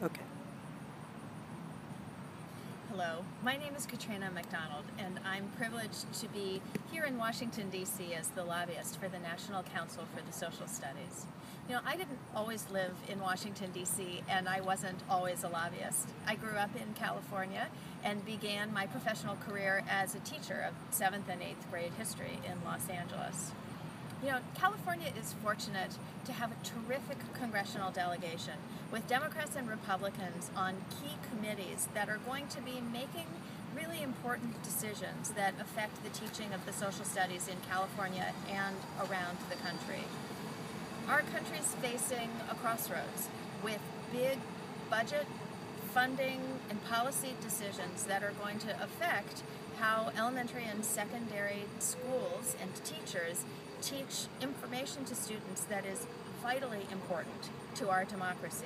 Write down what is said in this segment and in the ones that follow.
Okay. Hello, my name is Katrina Macdonald, and I'm privileged to be here in Washington, D.C. as the lobbyist for the National Council for the Social Studies. You know, I didn't always live in Washington, D.C., and I wasn't always a lobbyist. I grew up in California and began my professional career as a teacher of 7th and 8th grade history in Los Angeles. You know, California is fortunate to have a terrific congressional delegation with Democrats and Republicans on key committees that are going to be making really important decisions that affect the teaching of the social studies in California and around the country. Our country is facing a crossroads with big budget, funding, and policy decisions that are going to affect how elementary and secondary schools and teachers teach information to students that is vitally important to our democracy,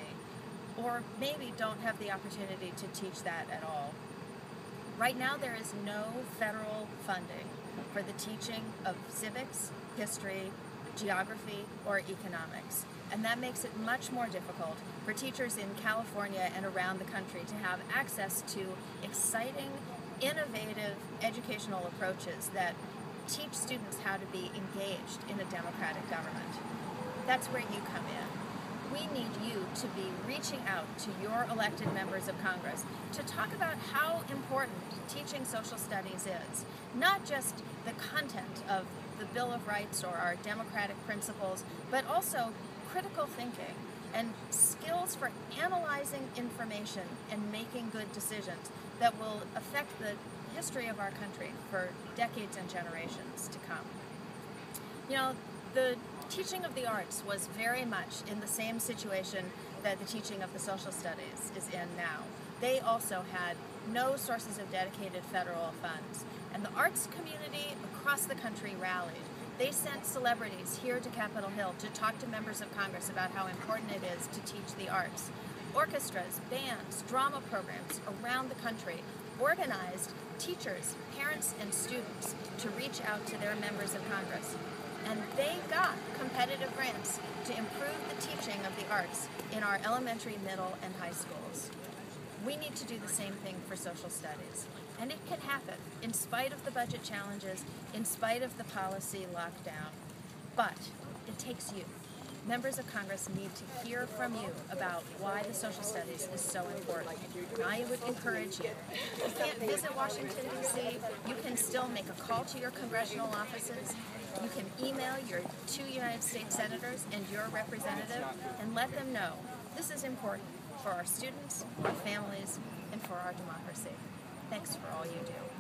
or maybe don't have the opportunity to teach that at all. Right now there is no federal funding for the teaching of civics, history, geography, or economics. And that makes it much more difficult for teachers in California and around the country to have access to exciting, innovative educational approaches that teach students how to be engaged in a democratic government. That's where you come in. We need you to be reaching out to your elected members of Congress to talk about how important teaching social studies is. Not just the content of the Bill of Rights or our democratic principles, but also critical thinking and skills for analyzing information and making good decisions that will affect the history of our country for decades and generations to come. You know, the teaching of the arts was very much in the same situation that the teaching of the social studies is in now. They also had no sources of dedicated federal funds, and the arts community across the country rallied. They sent celebrities here to Capitol Hill to talk to members of Congress about how important it is to teach the arts. Orchestras, bands, drama programs around the country organized teachers, parents, and students to reach out to their members of Congress. And they got competitive grants to improve the teaching of the arts in our elementary, middle, and high schools. We need to do the same thing for social studies. And it can happen in spite of the budget challenges, in spite of the policy lockdown. But it takes you. Members of Congress need to hear from you about why the social studies is so important. And I would encourage you. If you can't visit Washington, D.C., you can still make a call to your congressional offices. You can email your 2 United States senators and your representative and let them know this is important for our students, our families, and for our democracy. Thanks for all you do.